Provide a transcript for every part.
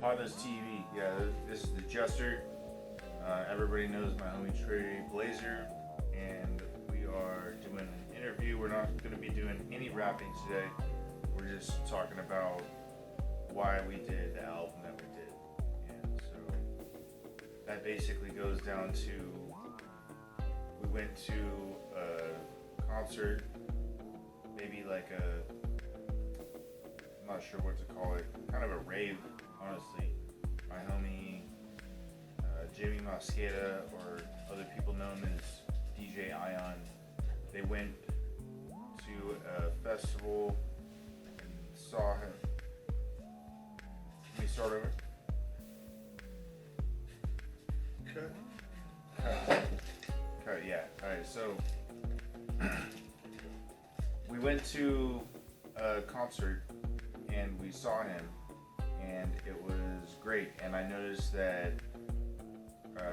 Potnaz TV. Yeah, this is the Jesster. Everybody knows my homie Trey Blazer, and we are doing an interview. We're not going to be doing any rapping today. We're just talking about why we did the album that we did. And so that basically goes down to we went to a concert, maybe like I'm not sure what to call it, kind of a rave, honestly. My homie Jimmy Mosqueda, or other people known as DJ Ion, they went to a festival and saw him. Can we start over? Okay, yeah. Alright, so we went to a concert and we saw him, and it was great. And I noticed that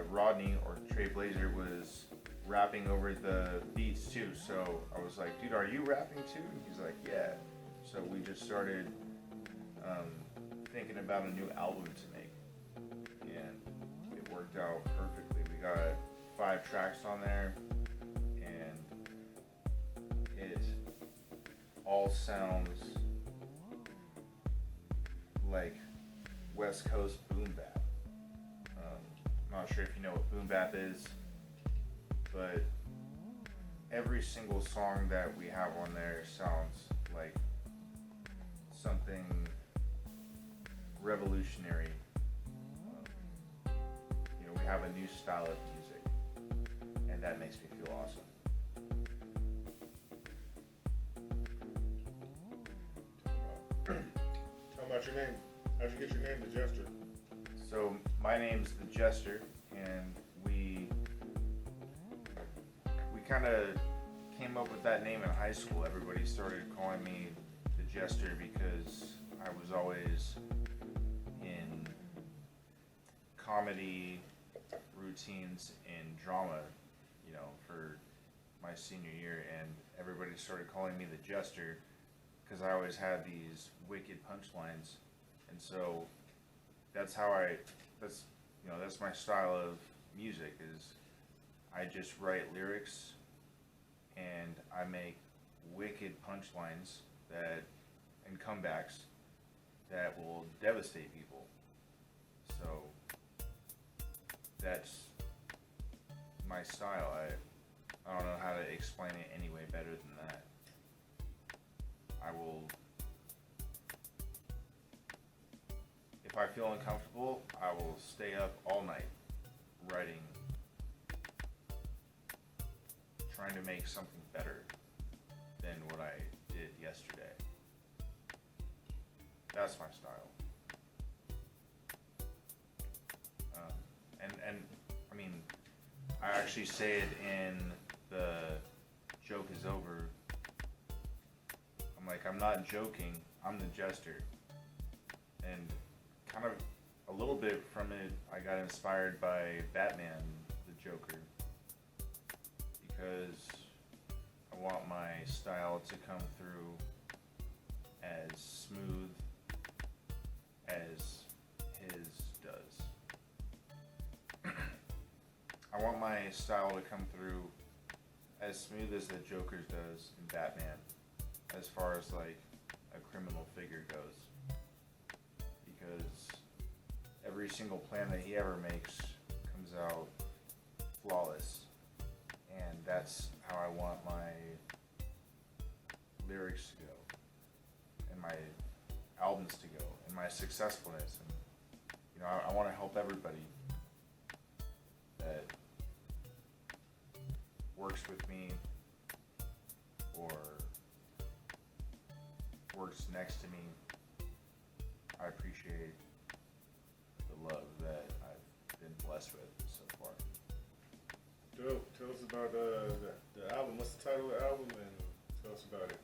Rodney, or Trey Blazer, was rapping over the beats too. So I was like, dude, are you rapping too? And he's like, yeah. So we just started thinking about a new album to make, and it worked out perfectly. We got 5 tracks on there, and it all sounds like West Coast boom bap. I'm not sure if you know what boom bap is, but every single song that we have on there sounds like something revolutionary. We have a new style of music, and that makes me feel awesome. Tell about your name. How'd you get your name, the Jesster? So my name's the Jesster, and we kind of came up with that name in high school. Everybody started calling me the Jester because I was always in comedy routines and drama, for my senior year, and everybody started calling me the Jester because I always had these wicked punchlines, and so that's my style of music. Is I just write lyrics and I make wicked punchlines and comebacks that will devastate people. So that's my style. I don't know how to explain it any way better than that. If I feel uncomfortable, I will stay up all night writing, trying to make something better than what I did yesterday. That's my style. And I mean, I actually say it in the joke is over. I'm like, I'm not joking, I'm the Jester. And kind of a little bit from it, I got inspired by Batman, the Joker, because I want my style to come through as smooth as his does. I want my style to come through as smooth as the Joker's does in Batman, as far as like a criminal figure goes. Because every single plan that he ever makes comes out flawless. And that's how I want my lyrics to go, and my albums to go, and my successfulness. And I want to help everybody that works with me or works next to me. I appreciate the love that I've been blessed with so far. Dope. Tell us about the album. What's the title of the album, and tell us about it.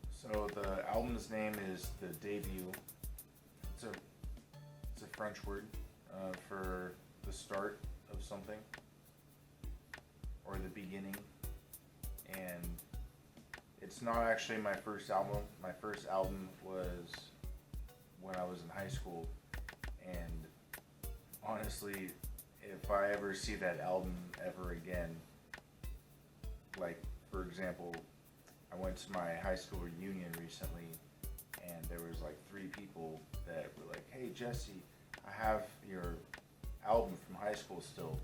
So the album's name is The Debut. It's a French word for the start of something, or the beginning. And it's not actually my first album. My first album was when I was in high school, And honestly, if I ever see that album ever again, like for example, I went to my high school reunion recently, and there was like 3 people that were like, "Hey Jesse, I have your album from high school still,"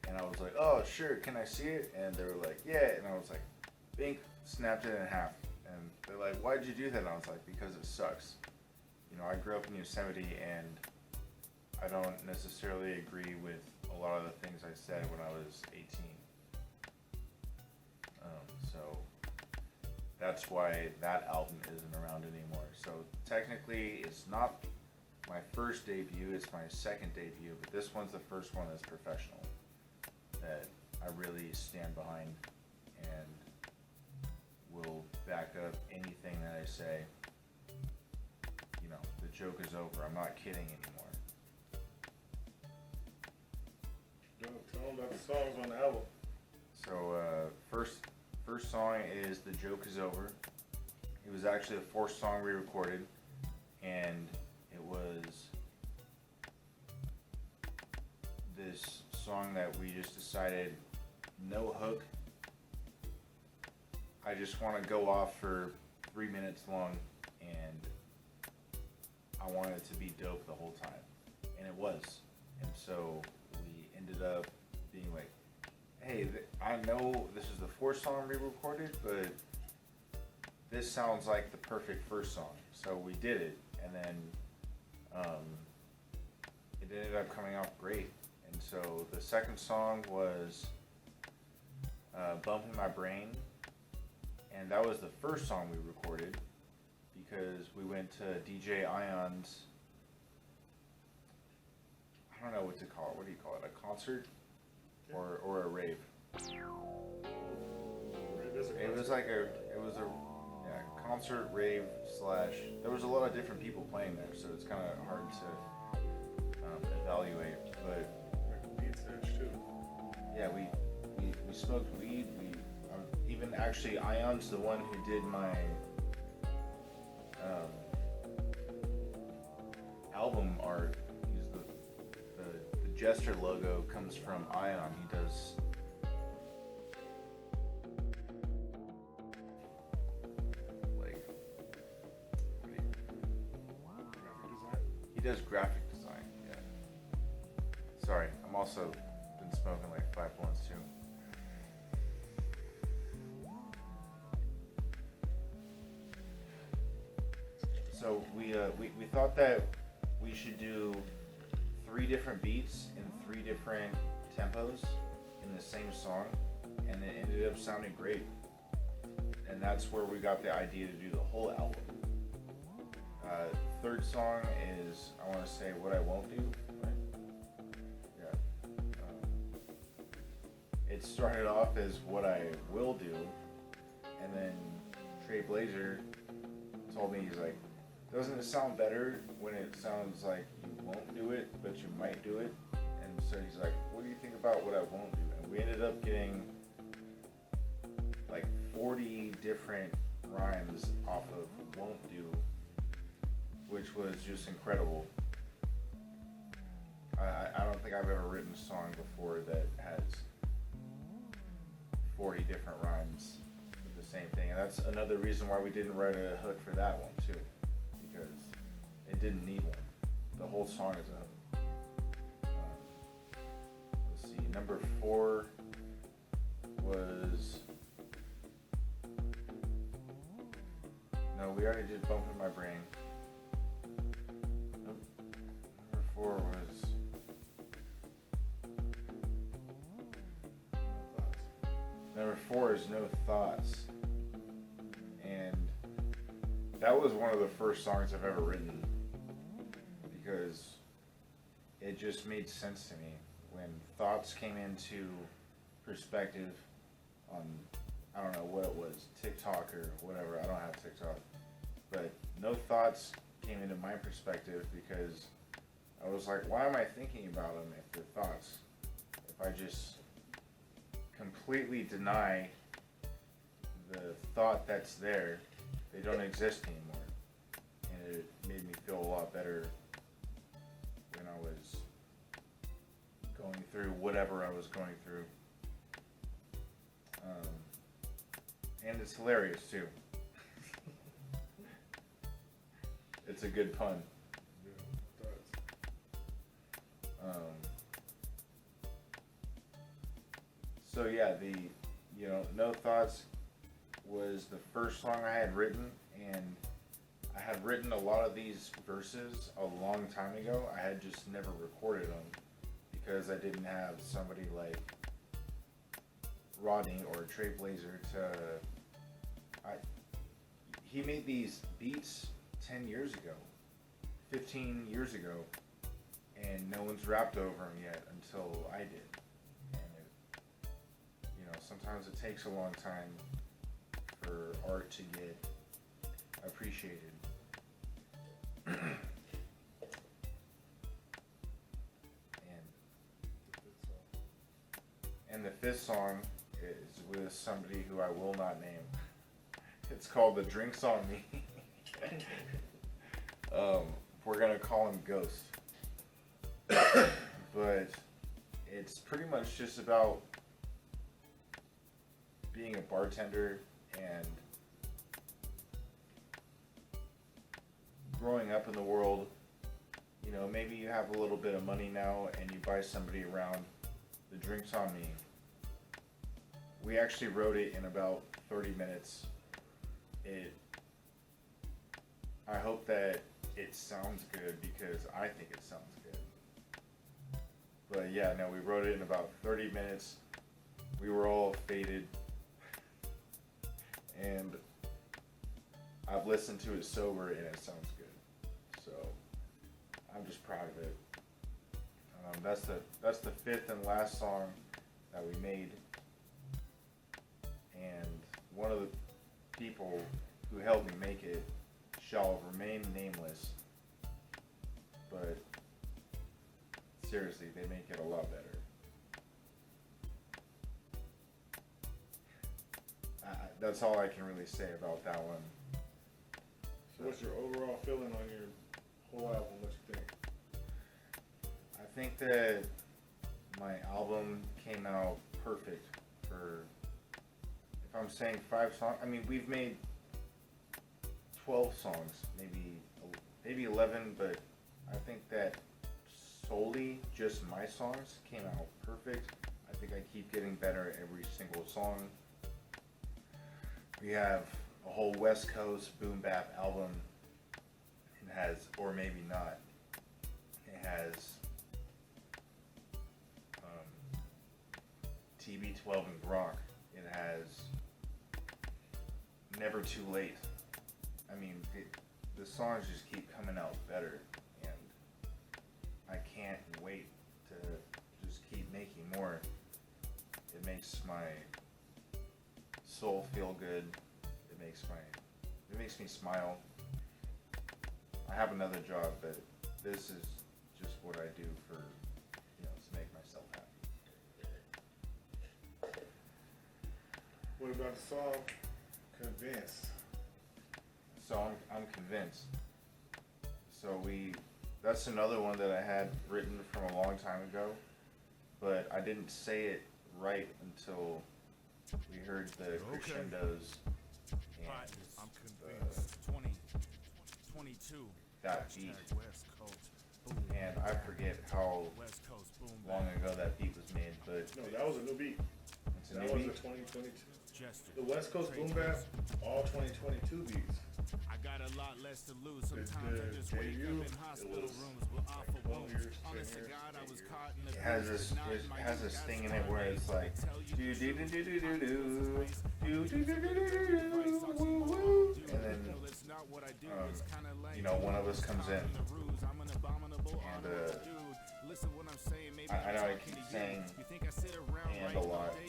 and I was like, "Oh sure, can I see it?" And they were like, "Yeah," and I was like, "Bink," snapped it in half, and they're like, "Why'd you do that?" And I was like, "Because it sucks." You know, I grew up in Yosemite, and I don't necessarily agree with a lot of the things I said when I was 18. So that's why that album isn't around anymore. So technically, it's not my first debut, it's my second debut, but this one's the first one that's professional, that I really stand behind and will back up anything that I say. You know, the joke is over. I'm not kidding anymore. Tell them about the songs on the album. So first song is "The Joke Is Over." It was actually the 4th song we recorded, and it was this song that we just decided, no hook. I just want to go off for 3 minutes long, and I want it to be dope the whole time, and it was. And so we ended up being like, hey, I know this is the 4th song we recorded, but this sounds like the perfect first song. So we did it, and then it ended up coming out great. And so the second song was Bumping My Brain, and that was the first song we recorded because we went to DJ Ion's, I don't know what to call it. What do you call it? A concert? Or a rave? It was like a concert rave slash. There was a lot of different people playing there, so it's kind of hard to evaluate. But yeah, we smoked weed. Even actually, Ion's the one who did my album art. He's the Jesster logo comes from Ion. He does graphic design. Yeah. Sorry, I'm also been smoking like 5 blunts too. So we thought that we should do 3 different beats in 3 different tempos in the same song, and it ended up sounding great. And that's where we got the idea to do the whole album. Third song is I Want to Say What I Won't Do. Right? Yeah. It started off as What I Will Do, and then Trey Blazer told me, he's like, doesn't it sound better when it sounds like you won't do it, but you might do it? And so he's like, what do you think about What I Won't Do? And we ended up getting like 40 different rhymes off of Won't Do, which was just incredible. I don't think I've ever written a song before that has 40 different rhymes with the same thing. And that's another reason why we didn't write a hook for that one too, because it didn't need one. The whole song is a hook. Let's see, number 4 was, no, we already did Bumping My Brain. Nope. Number 4 was Number 4 is No Thoughts. And that was one of the first songs I've ever written because it just made sense to me when thoughts came into perspective on, I don't know what it was, TikTok or whatever. I don't have TikTok. But No Thoughts came into my perspective because I was like, why am I thinking about them if they're thoughts? If I just completely deny the thought that's there, they don't exist anymore. And it made me feel a lot better when when I was going through whatever I was going through. And it's hilarious too. It's a good pun. Yeah, that's. So yeah, No Thoughts was the first song I had written, and I had written a lot of these verses a long time ago. I had just never recorded them because I didn't have somebody like Rodney or Trailblazer to. He made these beats 10 years ago, 15 years ago, and no one's rapped over them yet until I did. And sometimes it takes a long time for art to get appreciated. And the fifth song is with somebody who I will not name. It's called The Drinks on Me. We're gonna call him Ghost. But it's pretty much just about being a bartender and growing up in the world. Maybe you have a little bit of money now and you buy somebody around. The Drinks on Me. We actually wrote it in about 30 minutes. I hope that it sounds good because I think it sounds good. But yeah, no, we wrote it in about 30 minutes. We were all faded. And I've listened to it sober and it sounds good. So I'm just proud of it. That's the fifth and last song that we made. And one of the people who helped me make it shall remain nameless, but seriously, they make it a lot better. That's all I can really say about that one. So what's your overall feeling on your whole album? What you think? I think that my album came out perfect for, if I'm saying 5 songs, I mean, we've made 12 songs, maybe 11, but I think that solely just my songs came out perfect. I think I keep getting better every single song. We have a whole West Coast boom bap album. It has, or maybe not, it has TB12 and Gronk. It has Never Too Late. I mean, the songs just keep coming out better, and I can't wait to just keep making more. It makes my soul feel good. It makes me smile. I have another job, but this is just what I do for, to make myself happy. What about the song Convinced? So I'm convinced. So that's another one that I had written from a long time ago, but I didn't say it right until we heard the crescendos and I'm convinced. 2022. that beat. And I forget how long ago that beat was made, but No, that was a new beat. it's a That new was beat. a 2022. Jesster. The West Coast boom bap, all 2022 beats. I got a lot less to lose. Sometimes I just The wake debut, up in hospital it was rooms with awful 12 wounds. years, 10 Honest to years, God, I 8 was years. caught in the It has this thing in it where it's like do do do do do do do do do do do do woo woo, and then one of us comes in, and I know I keep saying and a lot, but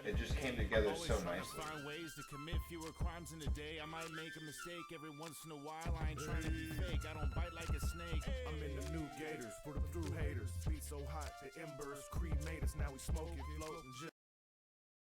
it just came together so nicely. Find ways to commit fewer crimes in a day. I might make a mistake every once in a while. I ain't trying to be fake. I don't bite like a snake. I'm in the new gators for the through haters. Beat so hot, the embers cremate us. Now we smoking, floating.